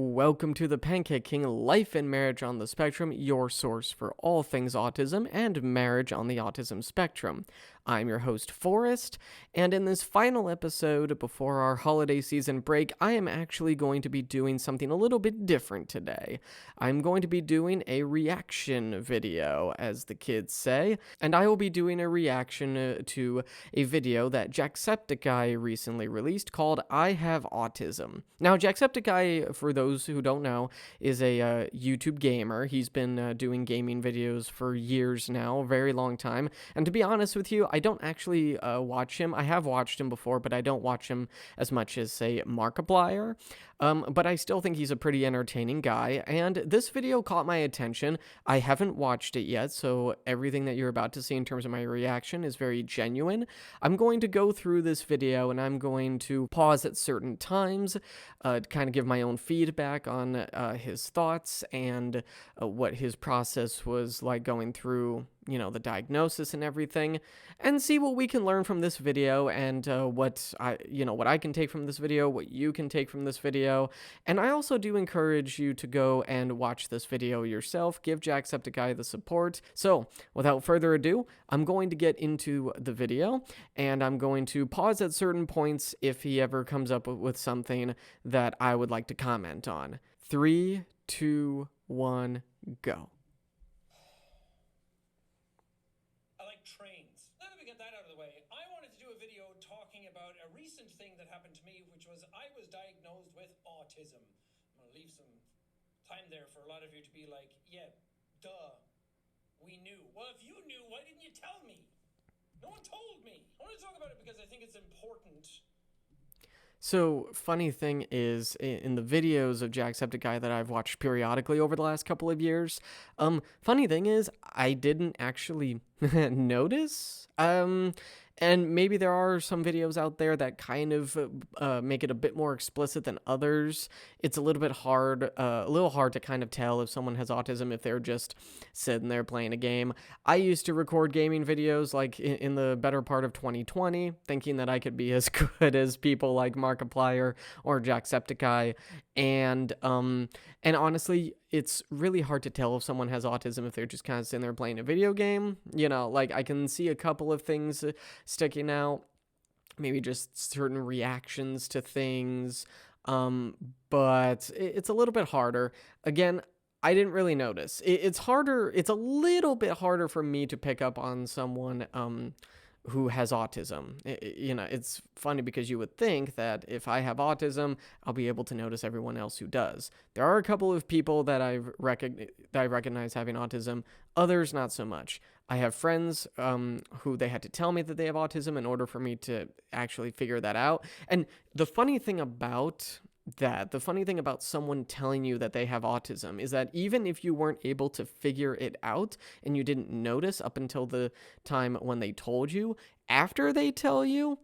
Welcome to the Pancake King Life and Marriage on the Spectrum, your source for all things autism and marriage on the autism spectrum. I'm your host, Forrest, and in this final episode before our holiday season break, I am actually going to be doing something a little bit different today. I'm going to be doing a reaction video, as the kids say, and I will be doing a reaction to a video that Jacksepticeye recently released called I Have Autism. Now, Jacksepticeye, for those who don't know, is a YouTube gamer. He's been doing gaming videos for years now, a very long time, and to be honest with you, I don't actually watch him. I have watched him before, but I don't watch him as much as, say, Markiplier. But I still think he's a pretty entertaining guy, and this video caught my attention. I haven't watched it yet, so everything that you're about to see in terms of my reaction is very genuine. I'm going to go through this video, and I'm going to pause at certain times, kind of give my own feedback on his thoughts and what his process was like going through, the diagnosis and everything, and see what we can learn from this video and what I can take from this video, what you can take from this video. And I also do encourage you to go and watch this video yourself. Give Jacksepticeye the support. So without further ado, I'm going to get into the video, and I'm going to pause at certain points if he ever comes up with something that I would like to comment on. 3, 2, 1, go. Trains. Now that we get that out of the way, I wanted to do a video talking about a recent thing that happened to me, which was I was diagnosed with autism. I'm going to leave some time there for a lot of you to be like, yeah, duh, we knew. Well, if you knew, why didn't you tell me? No one told me. I want to talk about it because I think it's important. So, funny thing is, in the videos of Jacksepticeye that I've watched periodically over the last couple of years, funny thing is, I didn't actually notice, and maybe there are some videos out there that kind of make it a bit more explicit than others. It's a little hard to kind of tell if someone has autism if they're just sitting there playing a game. I used to record gaming videos like in the better part of 2020, thinking that I could be as good as people like Markiplier or Jacksepticeye, and honestly, it's really hard to tell if someone has autism if they're just kind of sitting there playing a video game. Like I can see a couple of things sticking out, maybe just certain reactions to things, but it's a little bit harder. Again, I didn't really notice. It's a little bit harder for me to pick up on someone who has autism. It's funny because you would think that if I have autism, I'll be able to notice everyone else who does. There are a couple of people that I recognize having autism, others not so much. I have friends who they had to tell me that they have autism in order for me to actually figure that out. And the funny thing about someone telling you that they have autism is that even if you weren't able to figure it out and you didn't notice up until the time when they told you, after they tell you,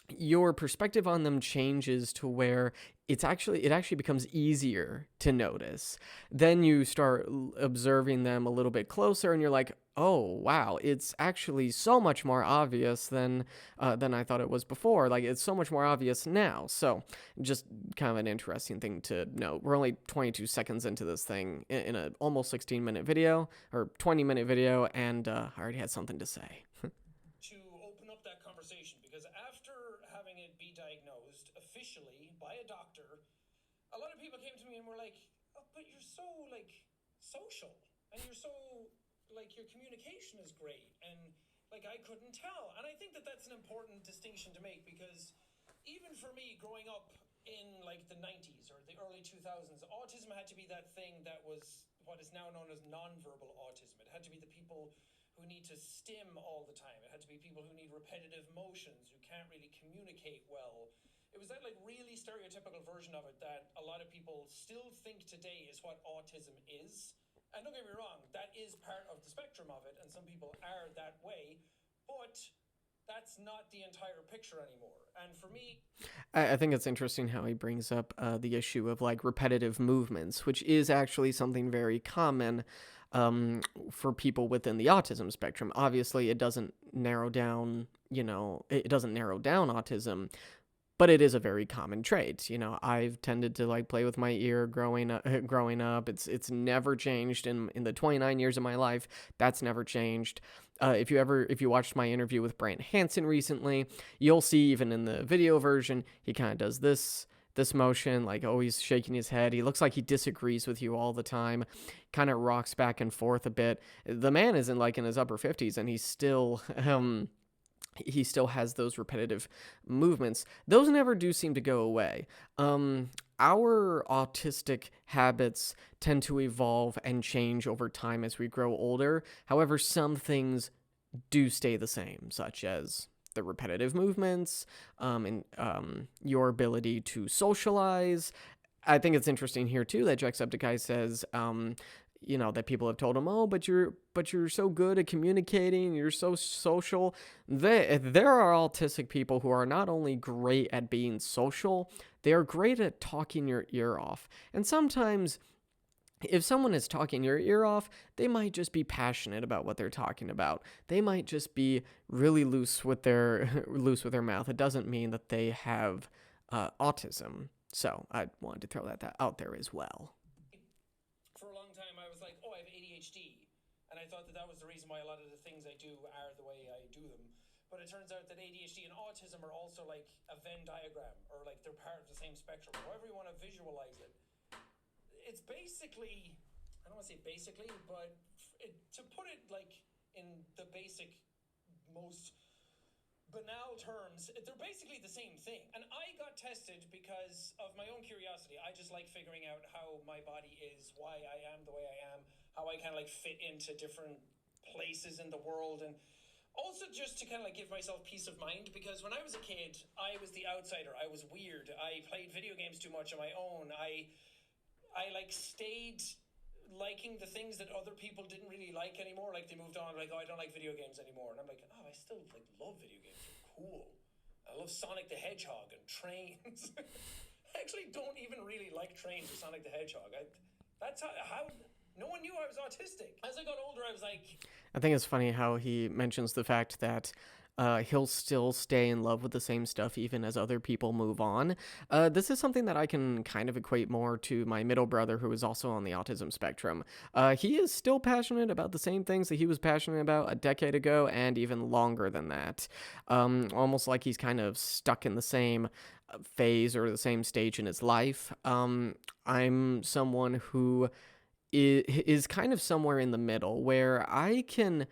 your perspective on them changes to where it actually becomes easier to notice. Then you start observing them a little bit closer and you're like, oh wow, it's actually so much more obvious than I thought it was before. Like, it's so much more obvious now. So just kind of an interesting thing to note. We're only 22 seconds into this thing in an almost 16-minute video or 20-minute video, and I already had something to say. To open up that conversation, because after having it be diagnosed officially by a doctor, a lot of people came to me and were like, oh, but you're so social, and you're so your communication is great, and I couldn't tell. And I think that that's an important distinction to make, because even for me growing up in the 90s or the early 2000s, autism had to be that thing that was what is now known as nonverbal autism. It had to be the people who need to stim all the time. It had to be people who need repetitive motions, who can't really communicate well. It was that really stereotypical version of it that a lot of people still think today is what autism is. And don't get me wrong, that is part of the spectrum of it, and some people are that way, but that's not the entire picture anymore. And for me, I think it's interesting how he brings up the issue of repetitive movements, which is actually something very common for people within the autism spectrum. Obviously, it doesn't narrow down autism, but it is a very common trait. I've tended to like play with my ear growing up. Growing up, it's never changed in the 29 years of my life. That's never changed. If you watched my interview with Brant Hansen recently, you'll see even in the video version, he kind of does this motion, like always shaking his head. He looks like he disagrees with you all the time, kind of rocks back and forth a bit. The man isn't like in his upper 50s, and he still has those repetitive movements. Those never do seem to go away. Our autistic habits tend to evolve and change over time as we grow older. However, some things do stay the same, such as the repetitive movements, and your ability to socialize. I think it's interesting here too that Jacksepticeye says, that people have told him, oh, but you're so good at communicating, you're so social. There are autistic people who are not only great at being social, they are great at talking your ear off. And sometimes if someone is talking your ear off, they might just be passionate about what they're talking about. They might just be really loose with their mouth. It doesn't mean that they have autism. So I wanted to throw that out there as well. For a long time, I was like, oh, I have ADHD. And I thought that was the reason why a lot of the things I do are the way I do them. But it turns out that ADHD and autism are also like a Venn diagram, or like they're part of the same spectrum, however you want to visualize it. It's basically, I don't want to say basically, but to put it like in the basic, most banal terms, they're basically the same thing. And I got tested because of my own curiosity. I just like figuring out how my body is, why I am the way I am, how I kind of like fit into different places in the world, and also just to kind of like give myself peace of mind, because when I was a kid, I was the outsider. I was weird. I played video games too much on my own. I like stayed liking the things that other people didn't really like anymore. Like they moved on, like, oh, I don't like video games anymore. And I'm like, oh, I still like love video games. They're cool. I love Sonic the Hedgehog and trains. I actually don't even really like trains or Sonic the Hedgehog. That's how no one knew I was autistic. As I got older, I was like, I think it's funny how he mentions the fact that he'll still stay in love with the same stuff even as other people move on. This is something that I can kind of equate more to my middle brother, who is also on the autism spectrum. He is still passionate about the same things that he was passionate about a decade ago and even longer than that. Almost like he's kind of stuck in the same phase or the same stage in his life. I'm someone who is kind of somewhere in the middle where I can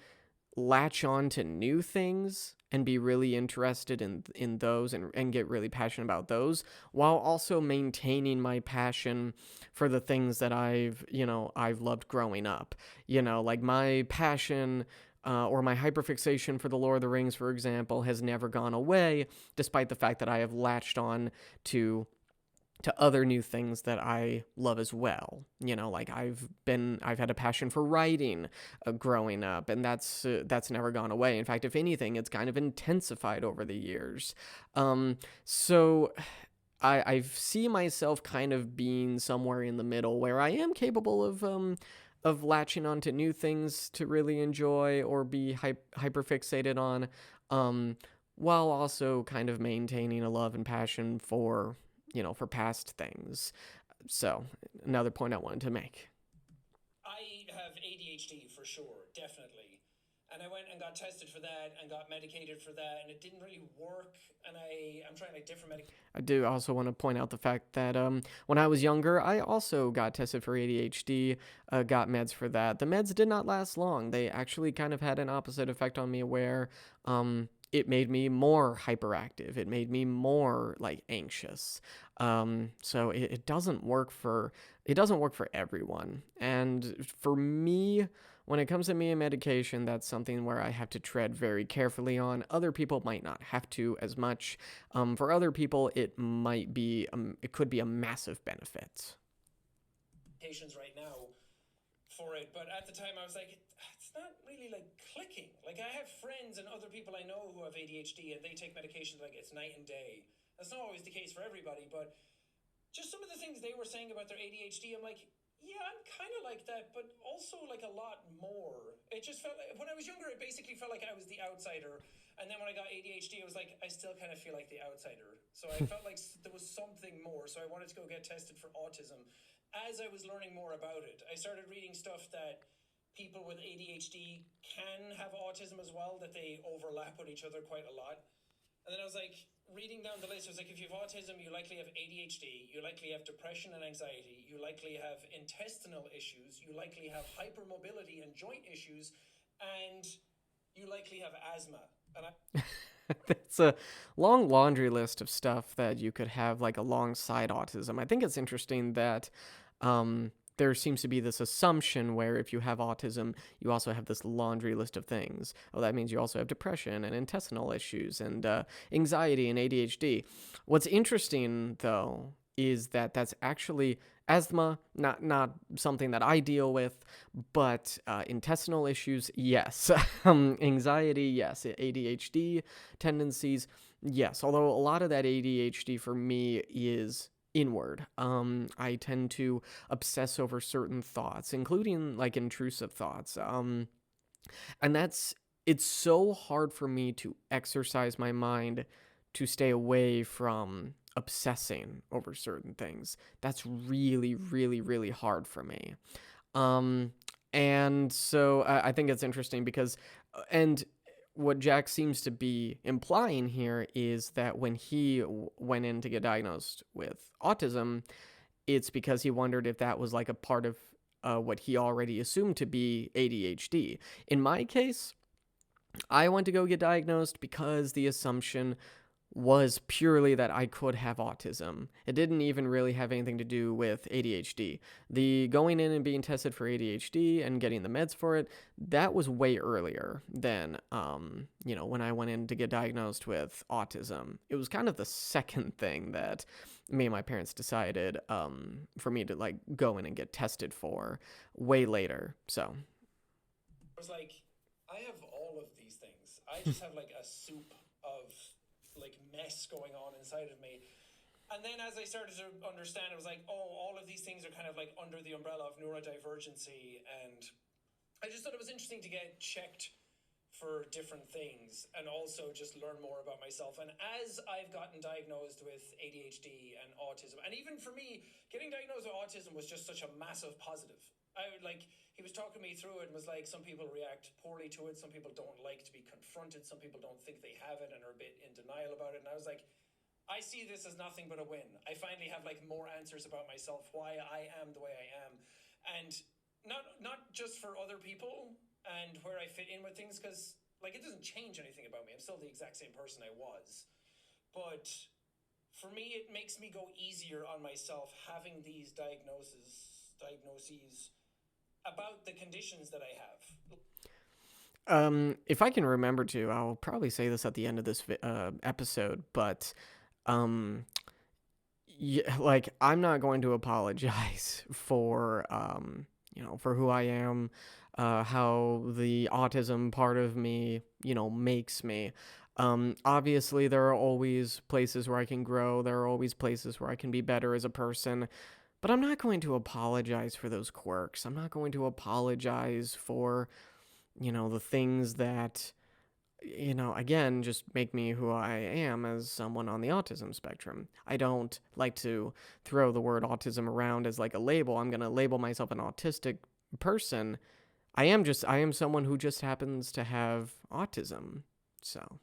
latch on to new things and be really interested in those and get really passionate about those, while also maintaining my passion for the things that I've loved growing up. Like my passion or my hyperfixation for the Lord of the Rings, for example, has never gone away, despite the fact that I have latched on to other new things that I love as well. Like I've had a passion for writing growing up, and that's never gone away. In fact, if anything, it's kind of intensified over the years. So I see myself kind of being somewhere in the middle where I am capable of latching onto new things to really enjoy or be hyperfixated on, while also kind of maintaining a love and passion for past things. So, another point I wanted to make. I have ADHD for sure, definitely. And I went and got tested for that and got medicated for that, and it didn't really work. And I'm trying like different medications. I do also want to point out the fact that when I was younger, I also got tested for ADHD, got meds for that. The meds did not last long. They actually kind of had an opposite effect on me where it made me more hyperactive. It made me more like anxious. So it doesn't work for everyone. And for me, when it comes to me and medication, that's something where I have to tread very carefully on. Other people might not have to as much. For other people, it could be a massive benefit. Right now for it, but at the time I was like, it's not really like clicking. Like I have friends and other people I know who have ADHD and they take medication like it's night and day. That's not always the case for everybody, but just some of the things they were saying about their ADHD, I'm like, Yeah, I'm kind of like that, but also like a lot more. It just felt like when I was younger, it basically felt like I was the outsider. And then when I got ADHD, it was like I still kind of feel like the outsider. So I felt like there was something more. So I wanted to go get tested for autism. As I was learning more about it, I started reading stuff that people with ADHD can have autism as well, that they overlap with each other quite a lot. And then I was like, reading down the list, I was like, if you have autism, you likely have ADHD, you likely have depression and anxiety, you likely have intestinal issues, you likely have hypermobility and joint issues, and you likely have asthma. And I It's a long laundry list of stuff that you could have like alongside autism. I think it's interesting that there seems to be this assumption where if you have autism, you also have this laundry list of things. Oh, that means you also have depression and intestinal issues and anxiety and ADHD. What's interesting though is that that's actually asthma, not something that I deal with, but intestinal issues, yes. Anxiety, yes. ADHD tendencies, yes. Although a lot of that ADHD for me is inward. I tend to obsess over certain thoughts, including like intrusive thoughts. And it's so hard for me to exercise my mind to stay away from obsessing over certain things. That's really, really, really hard for me. Um, and so I think it's interesting because, and what Jack seems to be implying here is that when he went in to get diagnosed with autism, it's because he wondered if that was like a part of what he already assumed to be ADHD. In my case, I went to go get diagnosed because the assumption was purely that I could have autism. It didn't even really have anything to do with ADHD. The going in and being tested for ADHD and getting the meds for it, that was way earlier than, when I went in to get diagnosed with autism. It was kind of the second thing that me and my parents decided for me to like go in and get tested for way later. So, was like, I have all of these things. I just have like a soup of like mess going on inside of me. And then as I started to understand, it was like, oh, all of these things are kind of like under the umbrella of neurodivergency. And I just thought it was interesting to get checked for different things and also just learn more about myself. And as I've gotten diagnosed with ADHD and autism, and even for me, getting diagnosed with autism was just such a massive positive. I would like, he was talking me through it and was like, some people react poorly to it, some people don't like to be confronted, some people don't think they have it and are a bit in denial about it. And I was like, I see this as nothing but a win. I finally have like more answers about myself, why I am the way I am, and not just for other people and where I fit in with things, because like it doesn't change anything about me. I'm still the exact same person I was, but for me, it makes me go easier on myself having these diagnoses about the conditions that I have. if I can remember to, I'll probably say this at the end of this episode, but um, yeah, like I'm not going to apologize for for who I am, how the autism part of me makes me. Obviously, there are always places where I can grow. There are always places where I can be better as a person. But I'm not going to apologize for those quirks. I'm not going to apologize for the things that, again, just make me who I am as someone on the autism spectrum. I don't like to throw the word autism around as like a label. I'm going to label myself an autistic person. I am someone who just happens to have autism. So,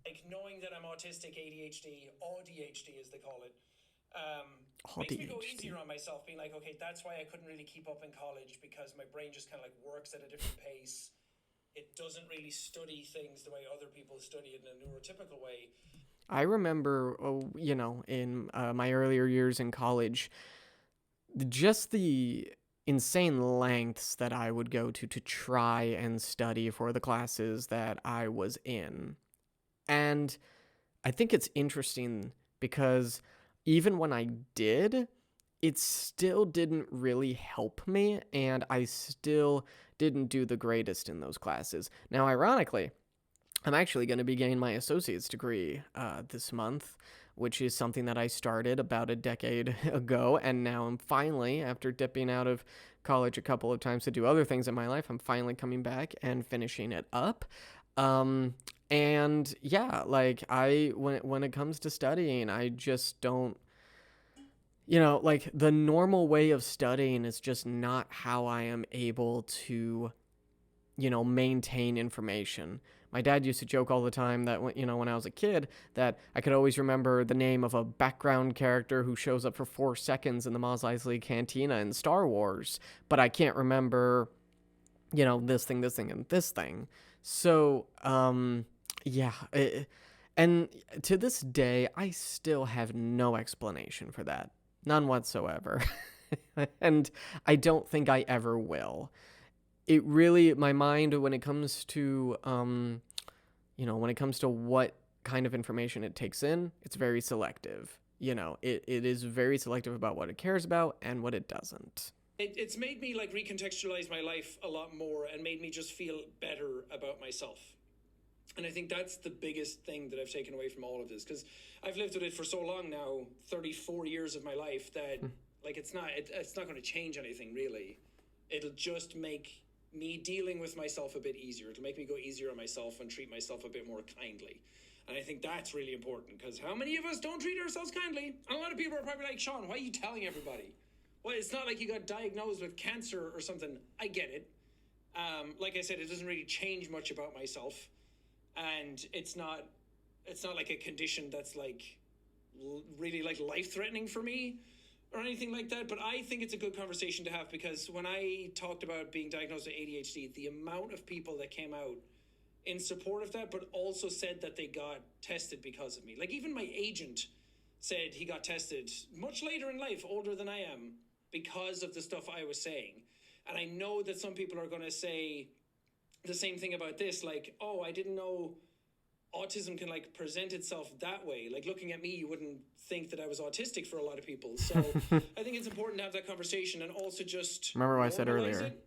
Like knowing that I'm autistic, ADHD, ADHD as they call it, um, makes me go easier ADHD. on myself, being like, okay, that's why I couldn't really keep up in college, because my brain just kind of like works at a different pace. It doesn't really study things the way other people study it in a neurotypical way. I remember, in my earlier years in college, just the insane lengths that I would go to try and study for the classes that I was in. And I think it's interesting because even when I did, it still didn't really help me, and I still didn't do the greatest in those classes. Now, ironically, I'm actually going to be getting my associate's degree this month, which is something that I started about a decade ago. And now I'm finally, after dipping out of college a couple of times to do other things in my life, I'm finally coming back and finishing it up. Um, and yeah, like when it comes to studying, I just don't, like the normal way of studying is just not how I am able to, maintain information. My dad used to joke all the time that when I was a kid, that I could always remember the name of a background character who shows up for 4 seconds in the Mos Eisley Cantina in Star Wars, but I can't remember, this thing, and this thing. So, yeah. And to this day, I still have no explanation for that. None whatsoever. And I don't think I ever will. It really, my mind, when it comes to, when it comes to what kind of information it takes in, it's very selective. It is very selective about what it cares about and what it doesn't. It's made me like recontextualize my life a lot more and made me just feel better about myself. And I think that's the biggest thing that I've taken away from all of this, because I've lived with it for so long now, 34 years of my life, that like it's not going to change anything really. It'll just make me dealing with myself a bit easier. It'll make me go easier on myself and treat myself a bit more kindly. And I think that's really important, because how many of us don't treat ourselves kindly? And a lot of people are probably like, Sean, why are you telling everybody? Well, it's not like you got diagnosed with cancer or something. I get it. Like I said, it doesn't really change much about myself, and it's not like a condition that's like really like life-threatening for me or anything like that. But I think it's a good conversation to have, because when I talked about being diagnosed with ADHD, the amount of people that came out in support of that, but also said that they got tested because of me. Like even my agent said he got tested much later in life, older than I am, because of the stuff I was saying. And I know that some people are going to say the same thing about this, like, oh, I didn't know autism can like present itself that way. Like looking at me, you wouldn't think that I was autistic for a lot of people. So I think it's important to have that conversation, and also just remember what I said earlier. it.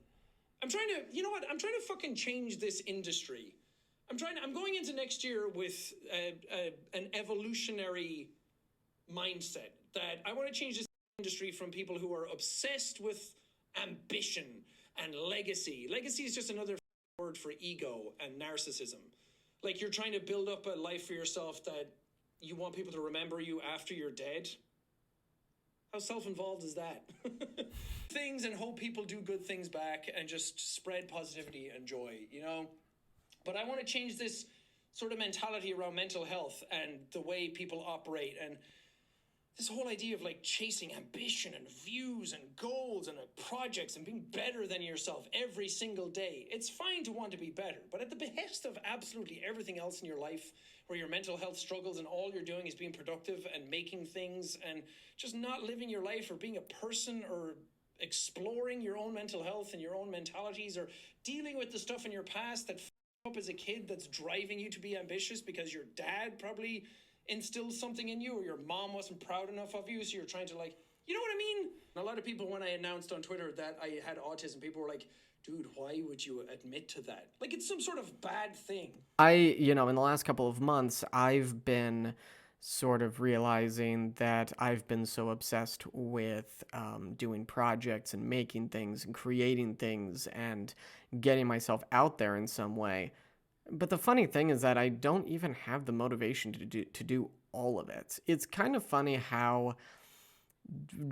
I'm trying to fucking change this industry. I'm going into next year with an evolutionary mindset that I want to change this industry from people who are obsessed with ambition and legacy. Legacy is just another word for ego and narcissism. Like you're trying to build up a life for yourself that you want people to remember you after you're dead. How self-involved is that? Things and hope people do good things back and just spread positivity and joy, But I want to change this sort of mentality around mental health and the way people operate, and this whole idea of like chasing ambition and views and goals and projects and being better than yourself every single day. It's fine to want to be better, but at the behest of absolutely everything else in your life, where your mental health struggles and all you're doing is being productive and making things and just not living your life or being a person or exploring your own mental health and your own mentalities, or dealing with the stuff in your past that up as a kid that's driving you to be ambitious because your dad probably instilled something in you, or your mom wasn't proud enough of you, so you're trying to like, you know what I mean? A lot of people, when I announced on Twitter that I had autism, people were like, dude, why would you admit to that? Like it's some sort of bad thing. In the last couple of months, I've been sort of realizing that I've been so obsessed with doing projects and making things and creating things and getting myself out there in some way. But the funny thing is that I don't even have the motivation to do all of it. It's kind of funny how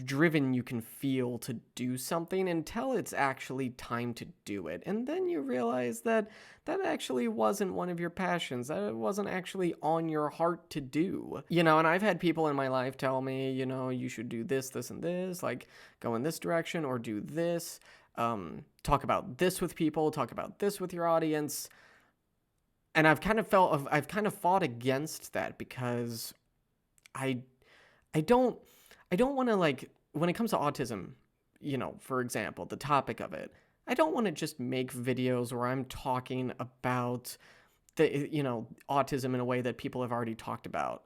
driven you can feel to do something until it's actually time to do it. And then you realize that that actually wasn't one of your passions, that it wasn't actually on your heart to do. And I've had people in my life tell me, you should do this, this, and this, like go in this direction or do this, talk about this with people, talk about this with your audience. And I've kind of fought against that, because I don't want to, like, when it comes to autism, for example, the topic of it, I don't want to just make videos where I'm talking about the, autism in a way that people have already talked about.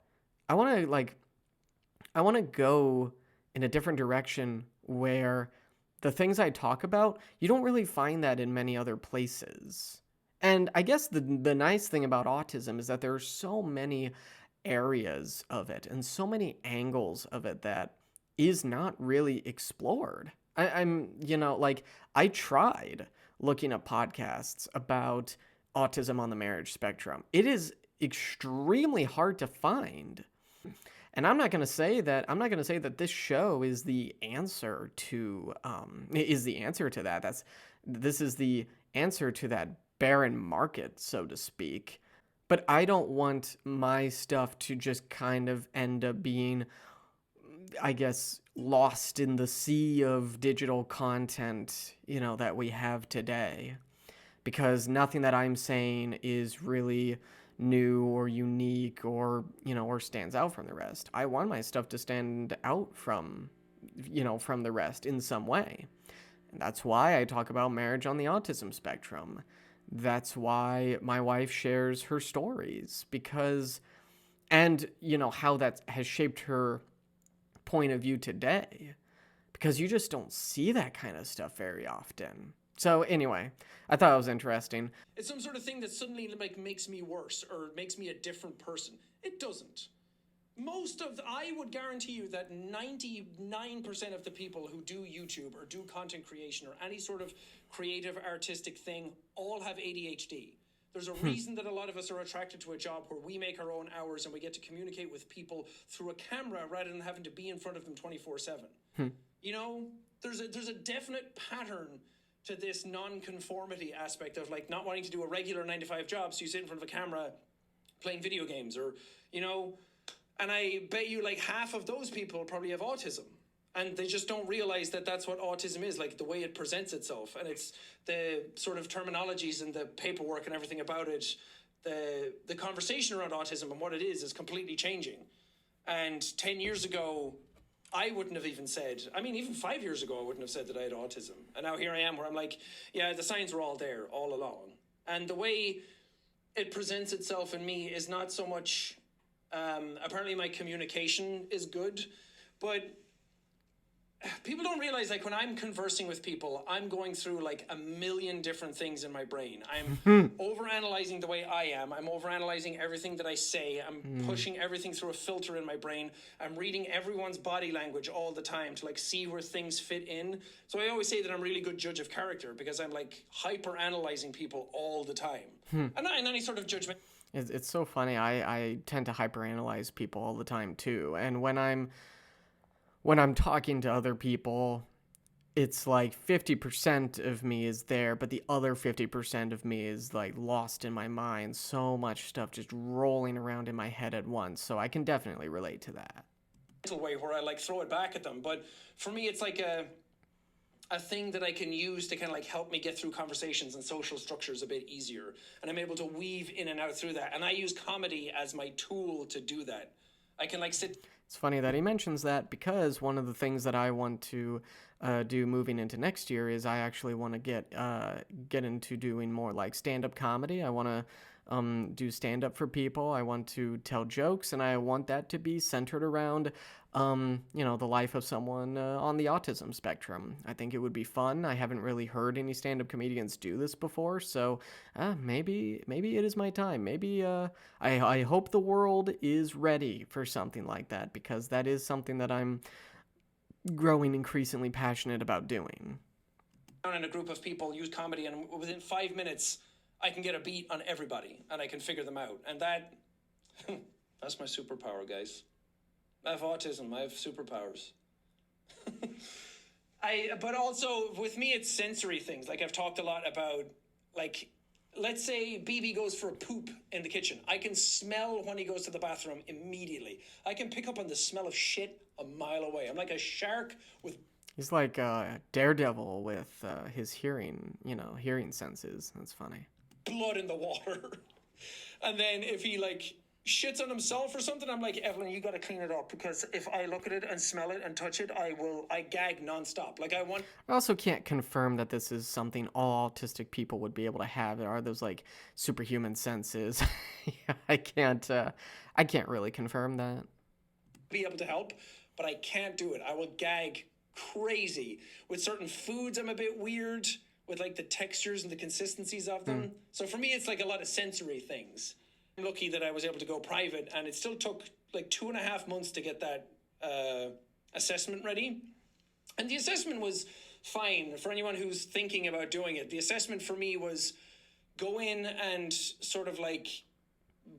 I want to go in a different direction where the things I talk about, you don't really find that in many other places. And I guess the nice thing about autism is that there are so many areas of it and so many angles of it that is not really explored. Like, I tried looking up podcasts about autism on the marriage spectrum. It is extremely hard to find. And I'm not going to say that this show is the answer to that. This is the answer to that barren market, so to speak. But I don't want my stuff to just kind of end up being, I guess, lost in the sea of digital content, that we have today. Because nothing that I'm saying is really new or unique or stands out from the rest. I want my stuff to stand out from the rest in some way. And that's why I talk about marriage on the autism spectrum. That's why my wife shares her stories and how that has shaped her point of view today, because you just don't see that kind of stuff very often. So anyway, I thought it was interesting. It's some sort of thing that suddenly like makes me worse or makes me a different person. It doesn't. I would guarantee you that 99% of the people who do YouTube or do content creation or any sort of creative artistic thing all have ADHD. There's a reason that a lot of us are attracted to a job where we make our own hours and we get to communicate with people through a camera rather than having to be in front of them 24/7. You know, there's a definite pattern to this non-conformity aspect of like not wanting to do a regular 9 to 5 job, so you sit in front of a camera playing video games or, and I bet you like half of those people probably have autism. And they just don't realize that that's what autism is, like the way it presents itself. And it's the sort of terminologies and the paperwork and everything about it. The conversation around autism and what it is completely changing. And 10 years ago, I wouldn't have even said, even 5 years ago, I wouldn't have said that I had autism. And now here I am where I'm like, yeah, the signs were all there all along. And the way it presents itself in me is not so much, apparently my communication is good, but people don't realize, like, when I'm conversing with people, I'm going through like a million different things in my brain. I'm overanalyzing the way I am. I'm overanalyzing everything that I say. I'm pushing everything through a filter in my brain. I'm reading everyone's body language all the time to like see where things fit in. So I always say that I'm a really good judge of character because I'm like hyper analyzing people all the time. And not in any sort of judgment. It's so funny. I tend to hyperanalyze people all the time too. And when I'm talking to other people, it's like 50% of me is there, but the other 50% of me is like lost in my mind. So much stuff just rolling around in my head at once. So I can definitely relate to that. Way where I like throw it back at them. But for me, it's like a thing that I can use to kind of like help me get through conversations and social structures a bit easier. And I'm able to weave in and out through that. And I use comedy as my tool to do that. I can like sit. It's funny that he mentions that because one of the things that I want to do moving into next year is I actually want to get into doing more like stand-up comedy. I want to do stand-up for people. I want to tell jokes, and I want that to be centered around the life of someone on the autism spectrum. I think it would be fun. I haven't really heard any stand-up comedians do this before, so maybe it is my time. Maybe I hope the world is ready for something like that, because that is something that I'm growing increasingly passionate about doing. In a group of people, use comedy, and within 5 minutes, I can get a beat on everybody, and I can figure them out. And that's my superpower, guys. I have autism. I have superpowers. But also, with me, it's sensory things. Like, I've talked a lot about, like, let's say BB goes for a poop in the kitchen. I can smell when he goes to the bathroom immediately. I can pick up on the smell of shit a mile away. I'm like a shark with... He's like Daredevil with his hearing senses. That's funny. Blood in the water. And then if he, like, shits on himself or something, I'm like, Evelyn, you gotta clean it up, because if I look at it and smell it and touch it, I gag nonstop. Like, I also can't confirm that this is something all autistic people would be able to have. There are those like superhuman senses. I can't really confirm that. Be able to help, but I can't do it. I will gag crazy. With certain foods, I'm a bit weird with like the textures and the consistencies of them. So for me, it's like a lot of sensory things. I'm lucky that I was able to go private, and it still took like 2.5 months to get that assessment ready. And the assessment was fine for anyone who's thinking about doing it. The assessment for me was go in and sort of like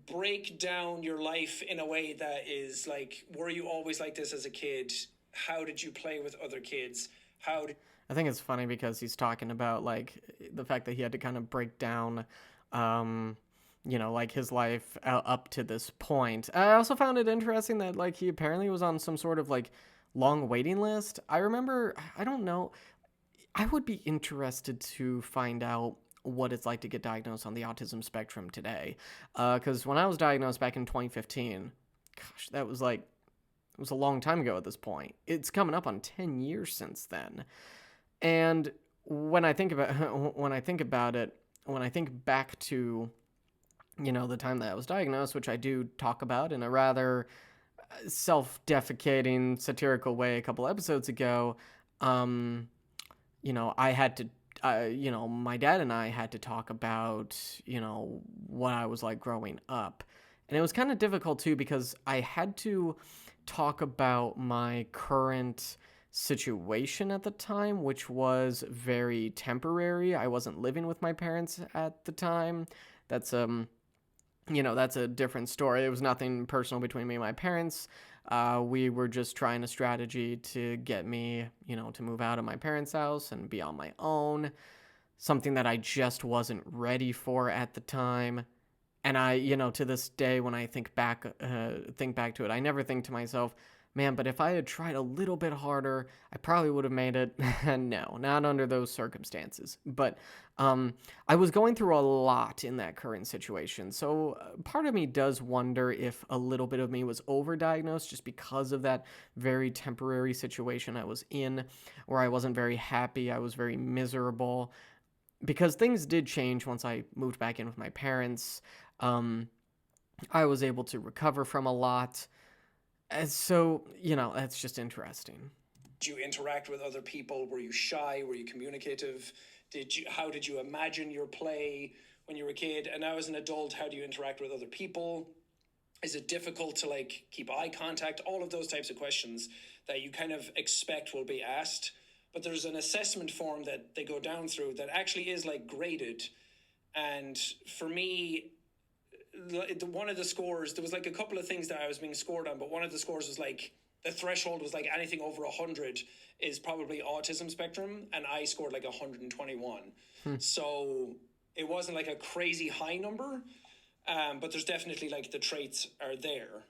break down your life in a way that is like, were you always like this as a kid? How did you play with other kids? How did I think it's funny because he's talking about like the fact that he had to kind of break down, um, like his life up to this point. I also found it interesting that like he apparently was on some sort of like long waiting list. I remember, I don't know, I would be interested to find out what it's like to get diagnosed on the autism spectrum today. Because when I was diagnosed back in 2015, gosh, that was like, it was a long time ago at this point. It's coming up on 10 years since then. And when I think about it, when I think back to the time that I was diagnosed, which I do talk about in a rather self-defecating, satirical way a couple episodes ago, I had to, my dad and I had to talk about, what I was like growing up. And it was kind of difficult too because I had to talk about my current situation at the time, which was very temporary. I wasn't living with my parents at the time. That's that's a different story. It was nothing personal between me and my parents. We were just trying a strategy to get me, to move out of my parents' house and be on my own. Something that I just wasn't ready for at the time. And I, to this day, when I think back to it, I never think to myself, man, but if I had tried a little bit harder, I probably would have made it. No, not under those circumstances. But I was going through a lot in that current situation. So part of me does wonder if a little bit of me was overdiagnosed just because of that very temporary situation I was in, where I wasn't very happy. I was very miserable. Because things did change once I moved back in with my parents. I was able to recover from a lot. And so, that's just interesting. you interact with other people? Were you shy? Were you communicative? How did you imagine your play when you were a kid? And now as an adult, how do you interact with other people? Is it difficult to like keep eye contact? All of those types of questions that you kind of expect will be asked. But there's an assessment form that they go down through that actually is like graded. And for me, one of the scores, there was like a couple of things that I was being scored on, but one of the scores was like, the threshold was like anything over 100 is probably autism spectrum, and I scored like 121. So it wasn't like a crazy high number, but there's definitely like the traits are there.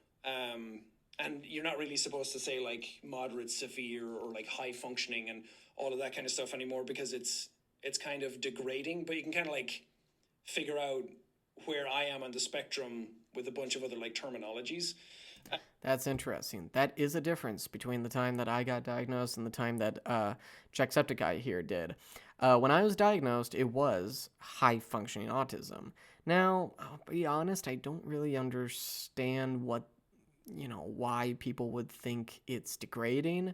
And you're not really supposed to say like moderate, severe, or like high functioning and all of that kind of stuff anymore, because it's kind of degrading, but you can kind of like figure out where I am on the spectrum with a bunch of other like terminologies. That's interesting. That is a difference between the time that I got diagnosed and the time that Jacksepticeye here did. When I was diagnosed, it was high-functioning autism. Now, I'll be honest, I don't really understand why people would think it's degrading.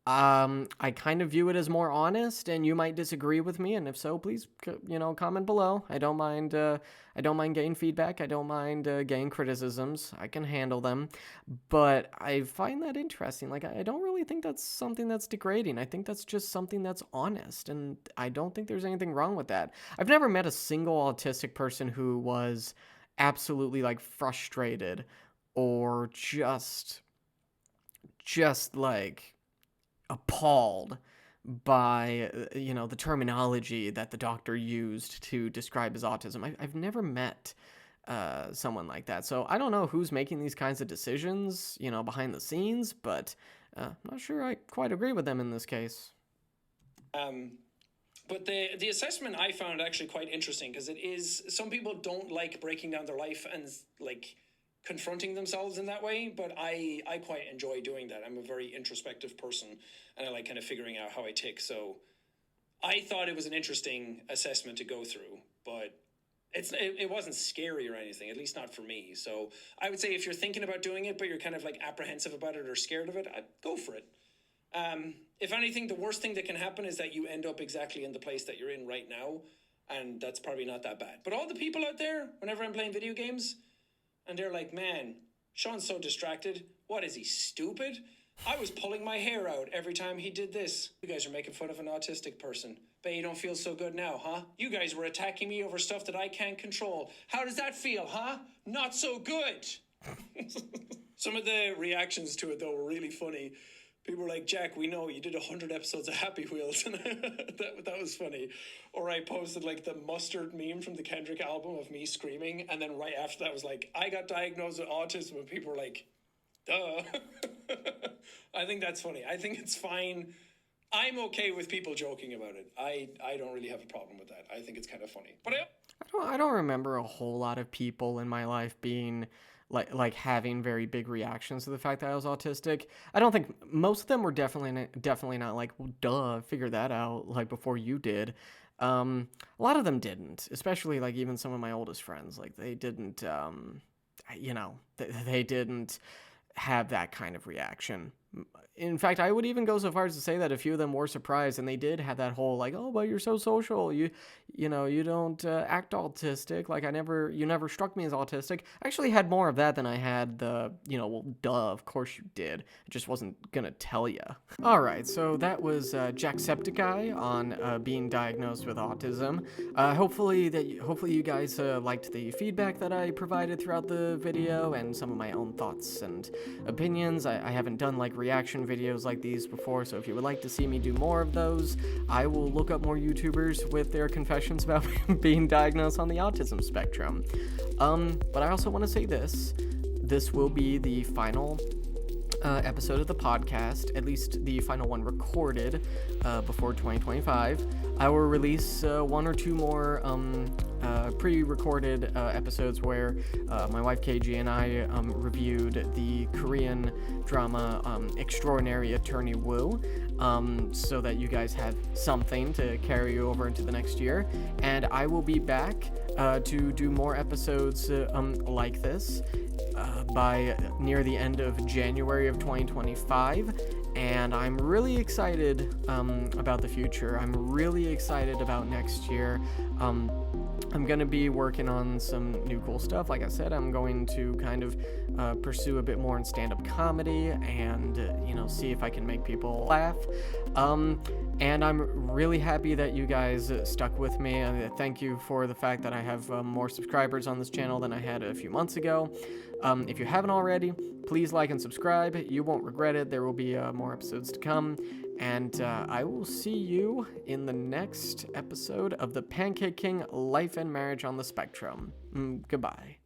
I kind of view it as more honest, and you might disagree with me, and if so, please, comment below. I don't mind getting feedback. I don't mind getting criticisms. I can handle them, but I find that interesting. Like, I don't really think that's something that's degrading. I think that's just something that's honest, and I don't think there's anything wrong with that. I've never met a single autistic person who was absolutely, like, frustrated or just like appalled by the terminology that the doctor used to describe his autism. I've never met someone like that, so I don't know who's making these kinds of decisions behind the scenes, but I'm not sure I quite agree with them in this case. But the assessment I found actually quite interesting, because it is, some people don't like breaking down their life and like confronting themselves in that way, but I quite enjoy doing that. I'm a very introspective person, and I like kind of figuring out how I tick. So I thought it was an interesting assessment to go through, but it wasn't scary or anything, at least not for me. So I would say if you're thinking about doing it, but you're kind of like apprehensive about it or scared of it, I'd go for it. If anything, the worst thing that can happen is that you end up exactly in the place that you're in right now, and that's probably not that bad. But all the people out there, whenever I'm playing video games, And they're like, man, Sean's so distracted. What is he, stupid? I was pulling my hair out every time he did this. You guys are making fun of an autistic person. Bet you don't feel so good now, huh? You guys were attacking me over stuff that I can't control. How does that feel, huh? Not so good. Some of the reactions to it, though, were really funny. People were like, Jack, we know you did 100 episodes of Happy Wheels. And that was funny. Or I posted like the mustard meme from the Kendrick album of me screaming. And then right after that was like, I got diagnosed with autism. And people were like, duh. I think that's funny. I think it's fine. I'm okay with people joking about it. I don't really have a problem with that. I think it's kind of funny. But I don't remember a whole lot of people in my life being like having very big reactions to the fact that I was autistic. I don't think most of them were definitely not like, well, duh, figure that out like before you did. A lot of them didn't, especially like even some of my oldest friends. Like they didn't, they didn't have that kind of reaction. In fact, I would even go so far as to say that a few of them were surprised, and they did have that whole like, "Oh, but you're so social. You don't act autistic. Like you never struck me as autistic." I actually had more of that than I had the, well, duh, of course you did. I just wasn't gonna tell you. All right, so that was Jacksepticeye on being diagnosed with autism. Hopefully you guys liked the feedback that I provided throughout the video and some of my own thoughts and opinions. I haven't done like reaction videos like these before, so if you would like to see me do more of those, I will look up more YouTubers with their confessions about being diagnosed on the autism spectrum. But I also want to say this will be the final episode of the podcast, at least the final one recorded before 2025. I will release one or two more pre-recorded episodes where my wife KG and I reviewed the Korean drama Extraordinary Attorney Woo, so that you guys have something to carry you over into the next year. And I will be back to do more episodes like this by near the end of January of 2025, and I'm really excited about the future. I'm really excited about next year. I'm going to be working on some new cool stuff. Like I said, I'm going to kind of pursue a bit more in stand-up comedy and, see if I can make people laugh. And I'm really happy that you guys stuck with me. Thank you for the fact that I have more subscribers on this channel than I had a few months ago. If you haven't already, please like and subscribe. You won't regret it. There will be more episodes to come. And I will see you in the next episode of the Pancake King Life and Marriage on the Spectrum. Goodbye.